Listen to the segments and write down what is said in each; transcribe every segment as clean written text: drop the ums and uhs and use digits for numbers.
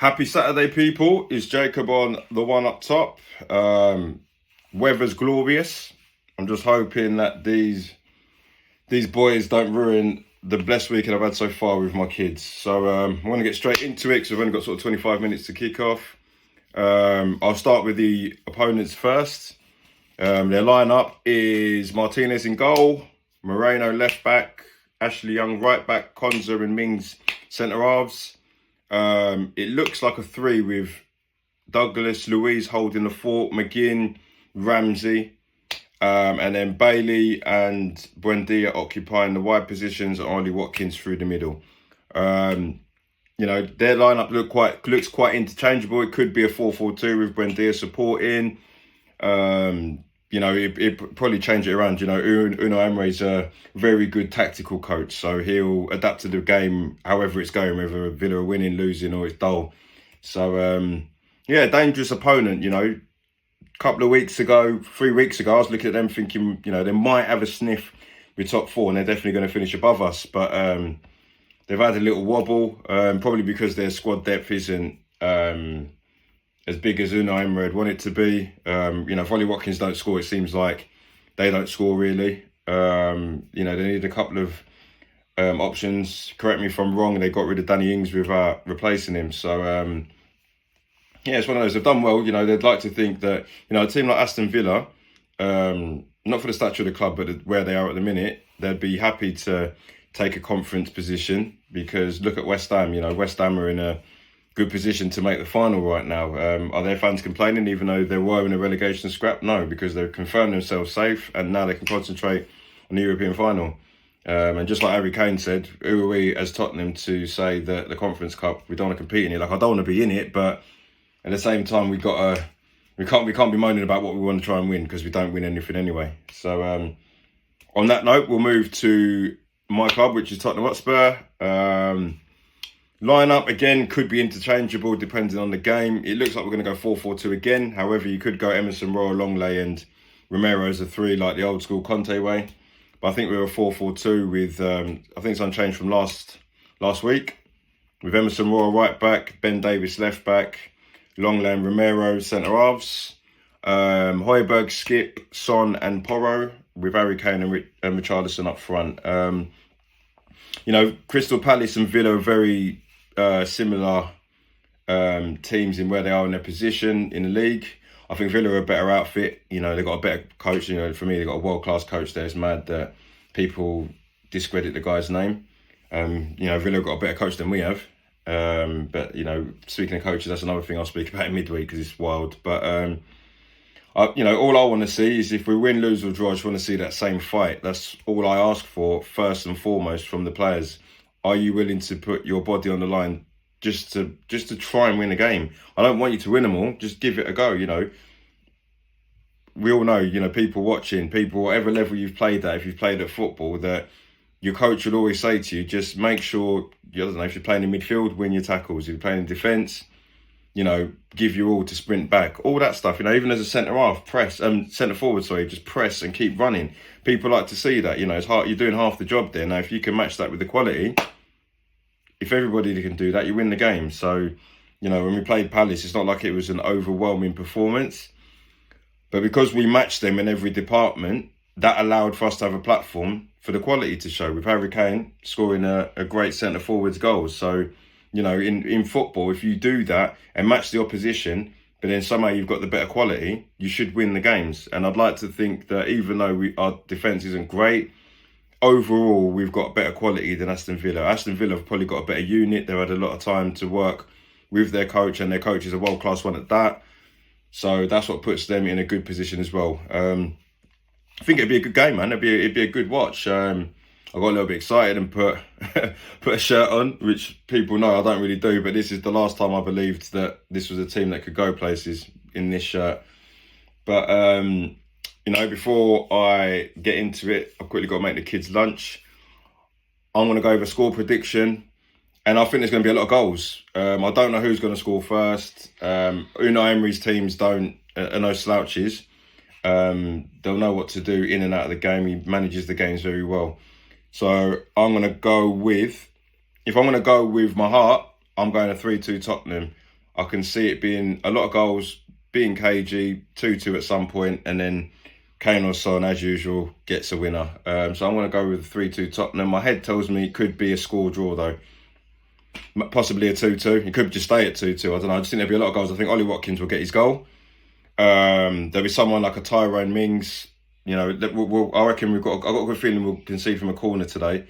Happy Saturday, people. It's Jacob on the one up top. Weather's glorious. I'm just hoping that these boys don't ruin the blessed weekend I've had so far with my kids. So I want to get straight into it because we've only got sort of 25 minutes to kick off. I'll start with the opponents first. Their lineup is Martinez in goal, Moreno left back, Ashley Young right back, Konza and Mings centre halves. It looks like a three with Douglas, Louise holding the fort, McGinn, Ramsey, and then Bailey and Buendia occupying the wide positions, and Ollie Watkins through the middle. Their lineup looks quite interchangeable. It could be a 4-4-2 with Buendia supporting. It probably change it around. Uno Emery's a very good tactical coach, so he'll adapt to the game however it's going, whether Villa are winning, losing, or it's dull. So, dangerous opponent. Couple of weeks ago, 3 weeks ago, I was looking at them thinking, they might have a sniff with top four, and they're definitely going to finish above us. But they've had a little wobble, probably because their squad depth isn't as big as Uno Emery would want it to be. If Ollie Watkins don't score, it seems like they don't score really. They need a couple of options. Correct me if I'm wrong. They got rid of Danny Ings without replacing him. So, it's one of those. They've done well. They'd like to think that, a team like Aston Villa, not for the stature of the club, but where they are at the minute, they'd be happy to take a conference position, because look at West Ham. West Ham are in a good position to make the final right now. Are their fans complaining even though they were in a relegation scrap? No, because they've confirmed themselves safe and now they can concentrate on the European final. And just like Harry Kane said, who are we as Tottenham to say that the Conference Cup, we don't want to compete in it? Like, I don't want to be in it, but at the same time, we can't be moaning about what we want to try and win, because we don't win anything anyway. So on that note, we'll move to my club, which is Tottenham Hotspur. Lineup again could be interchangeable depending on the game. It looks like we're going to go 4-4-2 again. However, you could go Emerson, Royal, Longley and Romero as a three, like the old school Conte way. But I think we're a 4-4-2 with I think it's unchanged from last week, with Emerson, Royal right back, Ben Davis left back, Longley and Romero centre halves, Højbjerg, Skip, Son and Porro, with Harry Kane and Richarlison up front. Crystal Palace and Villa are very similar teams in where they are in their position in the league. I think Villa are a better outfit. They've got a better coach. For me, they've got a world-class coach there. It's mad that people discredit the guy's name. Villa have got a better coach than we have. But speaking of coaches, that's another thing I'll speak about in midweek, because it's wild. But all I want to see is, if we win, lose or draw, I just want to see that same fight. That's all I ask for, first and foremost, from the players. Are you willing to put your body on the line just to try and win a game? I don't want you to win them all. Just give it a go. We all know, people watching, people, whatever level you've played at, if you've played at football, that your coach would always say to you, just make sure, I don't know, if you're playing in midfield, win your tackles. If you're playing in defence, give your all to sprint back, all that stuff. Even as a centre half, centre forward, just press and keep running. People like to see that. It's hard. You're doing half the job there. Now, if you can match that with the quality, if everybody can do that, you win the game. So, when we played Palace, it's not like it was an overwhelming performance, but because we matched them in every department, that allowed for us to have a platform for the quality to show, with Harry Kane scoring a great centre forwards goal. So, in football, if you do that and match the opposition, but then somehow you've got the better quality, you should win the games. And I'd like to think that even though our defence isn't great, overall we've got better quality than Aston Villa. Aston Villa have probably got a better unit. They've had a lot of time to work with their coach, and their coach is a world-class one at that. So that's what puts them in a good position as well. I think it'd be a good game, man. It'd be a good watch. I got a little bit excited and put a shirt on, which people know I don't really do, but this is the last time I believed that this was a team that could go places in this shirt. But, before I get into it, I've quickly got to make the kids lunch. I'm going to go over score prediction, and I think there's going to be a lot of goals. I don't know who's going to score first. Uno Emery's teams are no slouches. They'll know what to do in and out of the game. He manages the games very well. So I'm going to go with, if I'm going to go with my heart, I'm going a 3-2 Tottenham. I can see it being a lot of goals, being cagey, 2-2 at some point, and then Kane or Son, as usual, gets a winner. So I'm going to go with 3-2 Tottenham. My head tells me it could be a score draw, though. Possibly a 2-2. It could just stay at 2-2. I don't know. I just think there'll be a lot of goals. I think Ollie Watkins will get his goal. There'll be someone like a Tyrone Mings. You know, I reckon I've got a good feeling we'll concede from a corner today.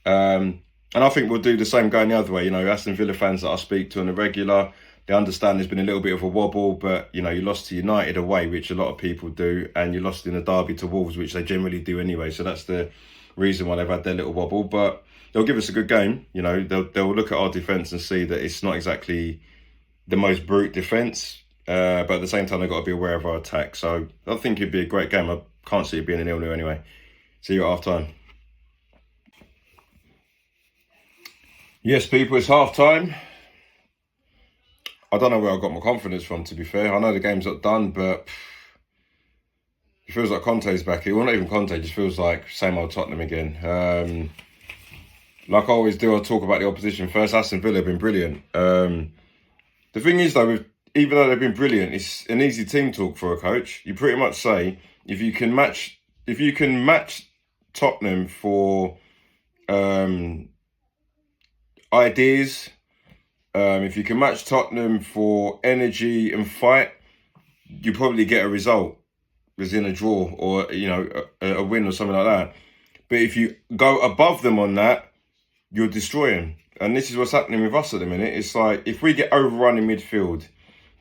And I think we'll do the same going the other way. You know, Aston Villa fans that I speak to on a regular, they understand there's been a little bit of a wobble, but, you know, you lost to United away, which a lot of people do, and you lost in a derby to Wolves, which they generally do anyway. So that's the reason why they've had their little wobble. But they'll give us a good game. You know, they'll look at our defence and see that it's not exactly the most brute defence, but at the same time, they've got to be aware of our attack. So I think it'd be a great game. I can't see it being a 0-0 anyway. See you at half-time. Yes, people, it's half-time. I don't know where I got my confidence from, to be fair. I know the game's not done, but it feels like Conte's back here. Well, not even Conte, it just feels like same old Tottenham again. Like I always do, I'll talk about the opposition first. Aston Villa have been brilliant. The thing is, though, even though they've been brilliant, it's an easy team talk for a coach. You pretty much say, if you can match Tottenham for ideas, if you can match Tottenham for energy and fight, you probably get a result, as in a draw or, you know, a win or something like that. But if you go above them on that, you'll destroy them. And this is what's happening with us at the minute. It's like, if we get overrun in midfield,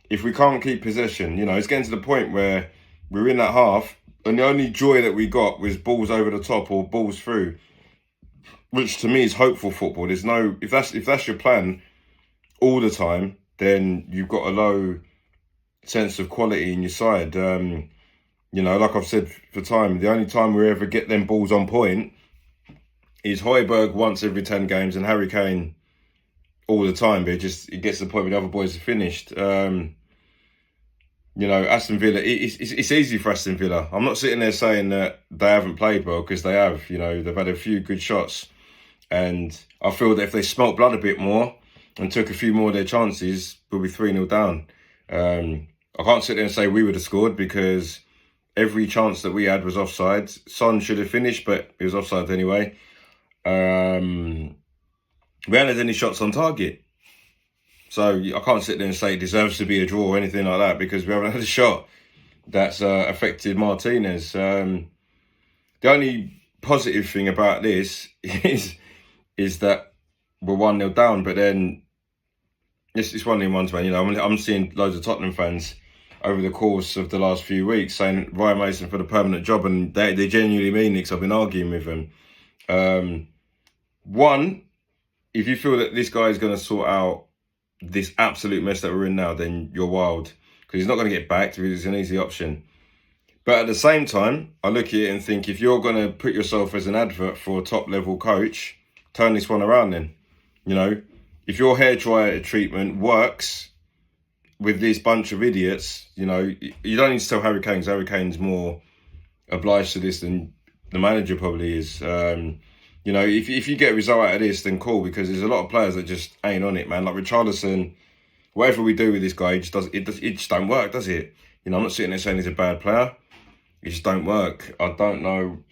if we can't keep possession, you know, it's getting to the point where we're in that half, and the only joy that we got was balls over the top or balls through, which to me is hopeful football. There's no, if that's your plan all the time, then you've got a low sense of quality in your side. You know, like I've said for time, the only time we ever get them balls on point is Højbjerg once every 10 games and Harry Kane all the time. But it gets to the point where the other boys are finished. You know, Aston Villa, it's easy for Aston Villa. I'm not sitting there saying that they haven't played well, because they have. You know, they've had a few good shots. And I feel that if they smelt blood a bit more and took a few more of their chances, we'll be 3-0 down. I can't sit there and say we would have scored, because every chance that we had was offside. Son should have finished, but he was offside anyway. We haven't had any shots on target. So I can't sit there and say it deserves to be a draw or anything like that, because we haven't had a shot that's affected Martinez. The only positive thing about this is that we're 1-0 down, but then it's one of them ones, man. You know, I'm seeing loads of Tottenham fans over the course of the last few weeks saying Ryan Mason for the permanent job, and they genuinely mean it, 'cause I've been arguing with them. One, if you feel that this guy is going to sort out this absolute mess that we're in now, then you're wild, because he's not going to get backed, because it's an easy option. But at the same time, I look at it and think, if you're going to put yourself as an advert for a top-level coach, turn this one around then. You know, if your hairdryer treatment works with this bunch of idiots, you know, you don't need to tell Harry Kane, 'cause Harry Kane's more obliged to this than the manager probably is. You know, if you get a result out of this, then cool, because there's a lot of players that just ain't on it, man. Like Richarlison, whatever we do with this guy, it just don't work, does it? You know, I'm not sitting there saying he's a bad player. It just don't work. I don't know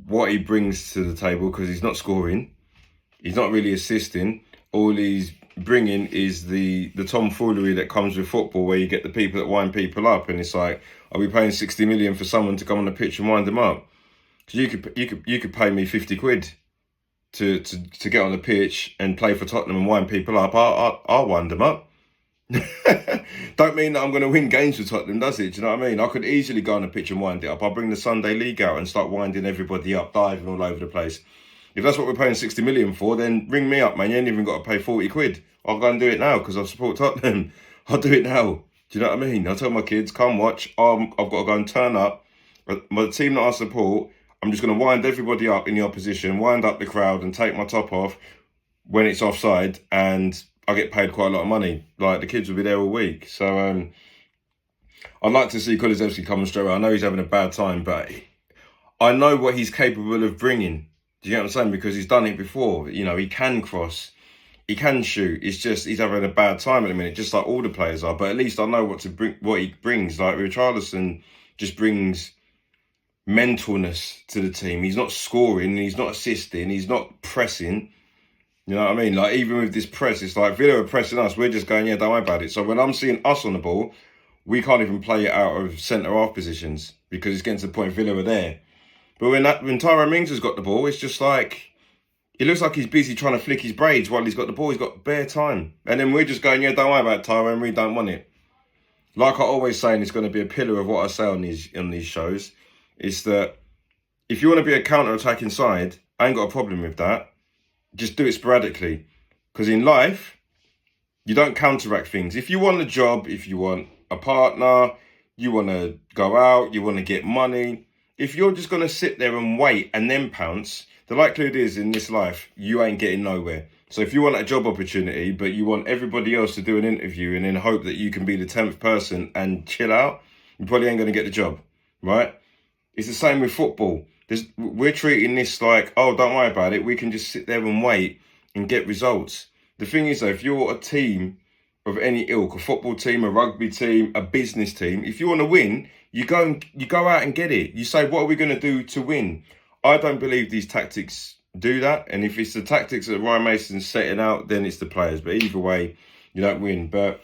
what he brings to the table, because he's not scoring. He's not really assisting. All he's bringing is the tomfoolery that comes with football, where you get the people that wind people up, and it's like, are we paying 60 million for someone to come on the pitch and wind them up? Because you could pay me 50 quid to get on the pitch and play for Tottenham and wind people up. I'll wind them up. Don't mean that I'm going to win games with Tottenham, does it? Do you know what I mean? I could easily go on the pitch and wind it up. I'll bring the Sunday League out and start winding everybody up, diving all over the place. If that's what we're paying 60 million for, then ring me up, man. You ain't even got to pay 40 quid. I'll go and do it now, because I support Tottenham. I'll do it now. Do you know what I mean? I'll tell my kids, come watch. I've got to go and turn up. My team that I support, I'm just going to wind everybody up in the opposition, wind up the crowd, and take my top off when it's offside, and I get paid quite a lot of money. Like, the kids will be there all week. So I'd like to see Kulusevski come straight away. I know he's having a bad time, but I know what he's capable of bringing. Do you get what I'm saying? Because he's done it before. You know, he can cross. He can shoot. It's just he's having a bad time at the minute, just like all the players are. But at least I know what he brings. Like Richarlison just brings mentalness to the team. He's not scoring, he's not assisting, he's not pressing. You know what I mean? Like, even with this press, it's like Villa are pressing us. We're just going, yeah, don't worry about it. So when I'm seeing us on the ball, we can't even play it out of centre-half positions because it's getting to the point Villa are there. But when Tyrone Mings has got the ball, it's just like, it looks like he's busy trying to flick his braids while he's got the ball. He's got bare time. And then we're just going, yeah, don't worry about it, Tyrone. We don't want it. Like I always say, and it's going to be a pillar of what I say on these shows, is that if you want to be a counter-attacking side, I ain't got a problem with that. Just do it sporadically. Because in life, you don't counteract things. If you want a job, if you want a partner, you want to go out, you want to get money, if you're just going to sit there and wait and then pounce, the likelihood is in this life, you ain't getting nowhere. So if you want a job opportunity, but you want everybody else to do an interview and then hope that you can be the 10th person and chill out, you probably ain't going to get the job, right? It's the same with football. We're treating this like, oh, don't worry about it. We can just sit there and wait and get results. The thing is, though, if you're a team of any ilk, a football team, a rugby team, a business team, if you want to win, you go out and get it. You say, what are we going to do to win? I don't believe these tactics do that. And if it's the tactics that Ryan Mason's setting out, then it's the players. But either way, you don't win. But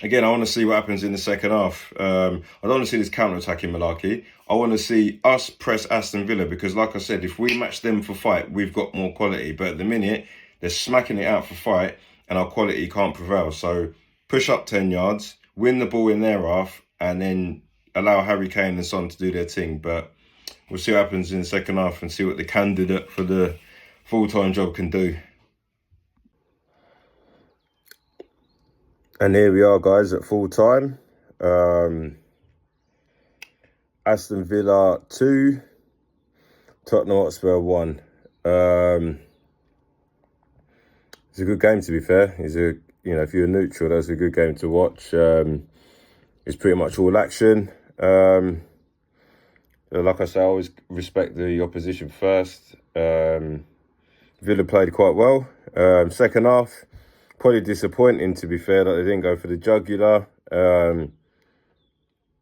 again, I want to see what happens in the second half. I don't want to see this counter-attacking malarkey. I want to see us press Aston Villa because, like I said, if we match them for fight, we've got more quality. But at the minute, they're smacking it out for fight and our quality can't prevail. So push up 10 yards, win the ball in their half, and then allow Harry Kane and Son to do their thing. But we'll see what happens in the second half and see what the candidate for the full-time job can do. And here we are, guys, at full time. Aston Villa 2, Tottenham Hotspur 1. It's a good game, to be fair. If you're neutral, that's a good game to watch. It's pretty much all action. Like I say, I always respect the opposition first. Villa played quite well. Second half, probably disappointing, to be fair, that they didn't go for the jugular.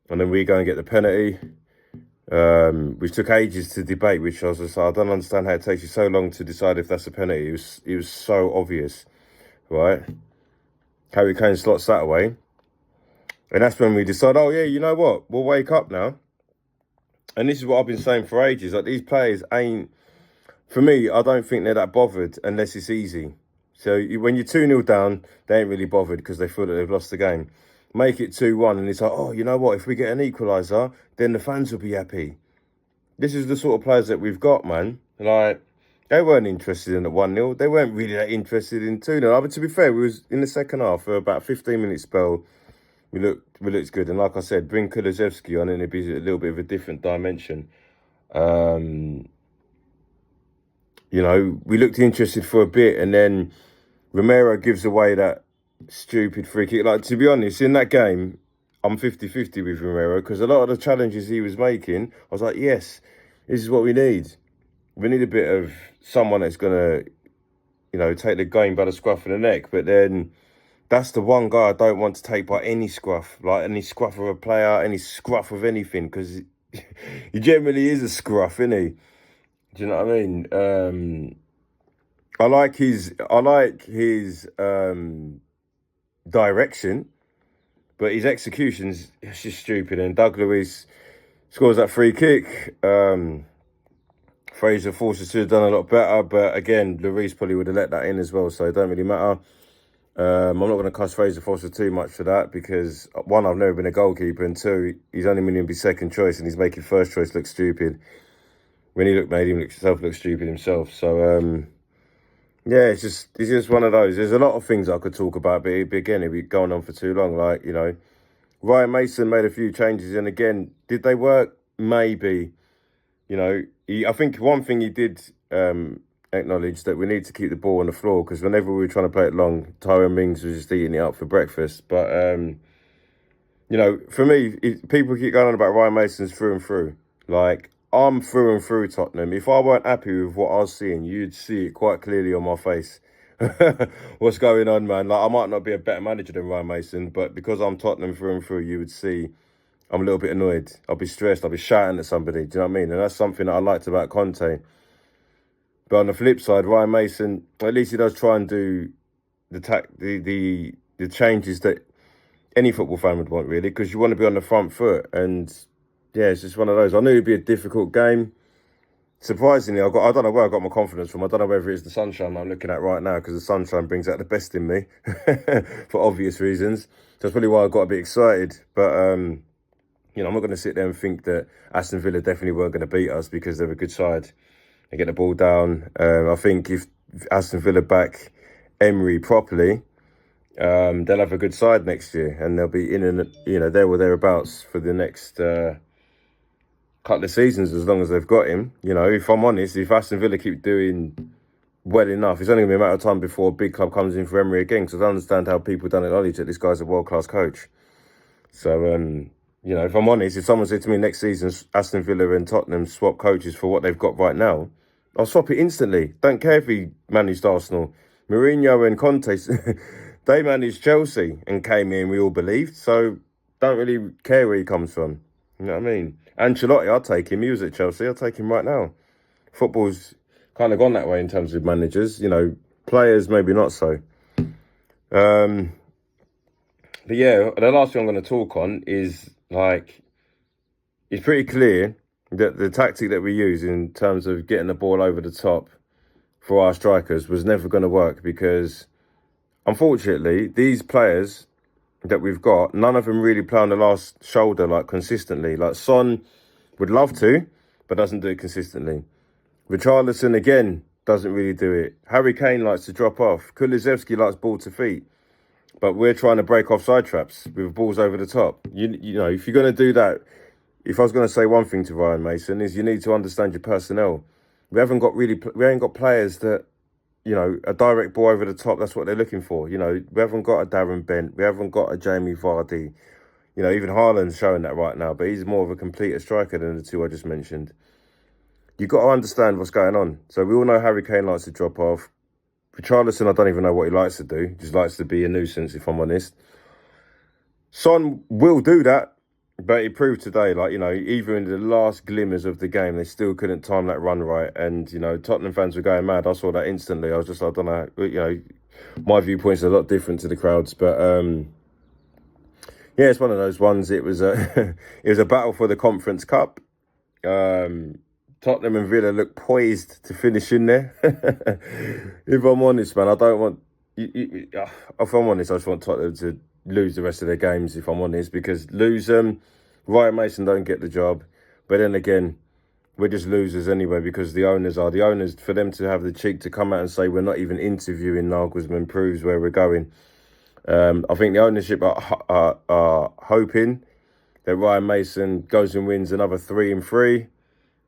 And then we go and get the penalty, which took ages to debate, which I was just like, I don't understand how it takes you so long to decide if that's a penalty. It was so obvious, right? Harry Kane slots that away. And that's when we decide, oh, yeah, you know what? We'll wake up now. And this is what I've been saying for ages. Like, these players ain't, for me, I don't think they're that bothered unless it's easy. So when you're 2-0 down, they ain't really bothered because they feel that they've lost the game. Make it 2-1 and it's like, oh, you know what? If we get an equaliser, then the fans will be happy. This is the sort of players that we've got, man. Like, they weren't interested in the 1-0. They weren't really that interested in 2-0. But to be fair, we was in the second half for about a 15-minute spell. We looked good. And like I said, bring Kulusevski on and it'd be a little bit of a different dimension. We looked interested for a bit and then Romero gives away that stupid free kick. Like, to be honest, in that game, I'm 50-50 with Romero because a lot of the challenges he was making, I was like, yes, this is what we need. We need a bit of someone that's going to, take the game by the scruff of the neck. But then that's the one guy I don't want to take by any scruff, like any scruff of a player, any scruff of anything, because he generally is a scruff, isn't he? Do you know what I mean? I like his direction, but his execution's just stupid. And Doug Luiz scores that free kick. Fraser forces to have done a lot better, but again, Luiz probably would have let that in as well, so it don't really matter. I'm not going to cuss Fraser Forster too much for that because, one, I've never been a goalkeeper, and two, he's only meant to be second choice and he's making first choice look stupid. When he made himself look stupid himself. So, yeah, it's just one of those. There's a lot of things I could talk about, but again, it'd be going on for too long. Like, Ryan Mason made a few changes, and again, did they work? Maybe. I think one thing he did acknowledge that we need to keep the ball on the floor because whenever we were trying to play it long, Tyrone Mings was just eating it up for breakfast. But, for me, people keep going on about Ryan Mason's through and through. Like, I'm through and through Tottenham. If I weren't happy with what I was seeing, you'd see it quite clearly on my face. what's going on, man. Like, I might not be a better manager than Ryan Mason, but because I'm Tottenham through and through, you would see I'm a little bit annoyed. I'll be stressed. I'll be shouting at somebody. Do you know what I mean? And that's something that I liked about Conte. But on the flip side, Ryan Mason, at least he does try and do the changes that any football fan would want, really, because you want to be on the front foot. And yeah, it's just one of those. I knew it'd be a difficult game. Surprisingly, I don't know where I got my confidence from. I don't know whether it's the sunshine I'm looking at right now, because the sunshine brings out the best in me for obvious reasons. So that's probably why I got a bit excited. But I'm not going to sit there and think that Aston Villa definitely weren't going to beat us, because they're a good side. They get the ball down. I think if Aston Villa back Emery properly, they'll have a good side next year, and they'll be in and there or thereabouts for the next couple of seasons, as long as they've got him. If I'm honest, if Aston Villa keep doing well enough, it's only going to be a matter of time before a big club comes in for Emery again, because I don't understand how people don't acknowledge that this guy's a world-class coach. So, if I'm honest, if someone said to me next season Aston Villa and Tottenham swap coaches for what they've got right now, I'll swap it instantly. Don't care if he managed Arsenal. Mourinho and Conte, they managed Chelsea and came in, we all believed. So don't really care where he comes from. You know what I mean? Ancelotti, I'll take him. He was at Chelsea. I'll take him right now. Football's kind of gone that way in terms of managers. Players maybe not so. But yeah, the last thing I'm going to talk on is, it's pretty clear that the tactic that we use in terms of getting the ball over the top for our strikers was never going to work, because unfortunately these players that we've got, none of them really play on the last shoulder consistently. Son would love to, but doesn't do it consistently. Richarlison again doesn't really do it. Harry Kane likes to drop off. Kulusevski likes ball to feet, but we're trying to break off side traps with balls over the top. If you're going to do that, if I was going to say one thing to Ryan Mason, is you need to understand your personnel. We ain't got players that, a direct ball over the top. That's what they're looking for. We haven't got a Darren Bent. We haven't got a Jamie Vardy. Even Haaland's showing that right now, but he's more of a completer striker than the two I just mentioned. You've got to understand what's going on. So we all know Harry Kane likes to drop off. Richarlison, I don't even know what he likes to do. He just likes to be a nuisance, if I'm honest. Son will do that, but he proved today, even in the last glimmers of the game, they still couldn't time that run right. And, Tottenham fans were going mad. I saw that instantly. I was just, I don't know, my viewpoint's a lot different to the crowds. But, yeah, it's one of those ones. It was a battle for the Conference Cup. Tottenham and Villa look poised to finish in there. If I'm honest, man, I don't want... If I'm honest, I just want Tottenham to lose the rest of their games, if I'm honest, because lose them, Ryan Mason don't get the job. But then again, we're just losers anyway, because the owners, for them to have the cheek to come out and say we're not even interviewing Nagelsmann proves where we're going. I think the ownership are hoping that Ryan Mason goes and wins another 3 in 3.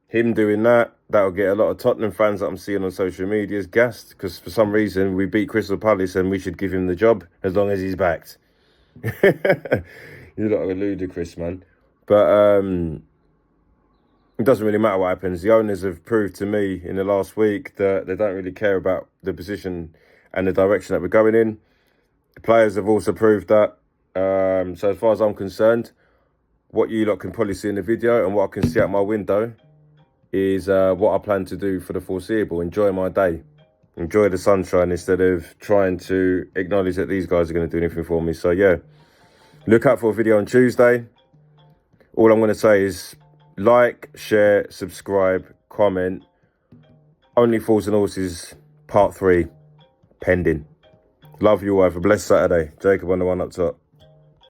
Him doing that'll get a lot of Tottenham fans that I'm seeing on social media gassed, because for some reason we beat Crystal Palace and we should give him the job as long as he's backed. You're not ludicrous, man. But it doesn't really matter what happens. The owners have proved to me in the last week that they don't really care about the position and the direction that we're going in. The players have also proved that. So as far as I'm concerned, what you lot can probably see in the video and what I can see out my window is what I plan to do for the foreseeable. Enjoy my day. Enjoy the sunshine instead of trying to acknowledge that these guys are going to do anything for me. So, yeah, look out for a video on Tuesday. All I'm going to say is like, share, subscribe, comment. Only Fools and Horses Part 3 pending. Love you all. Have a blessed Saturday. Jacob on the one up top.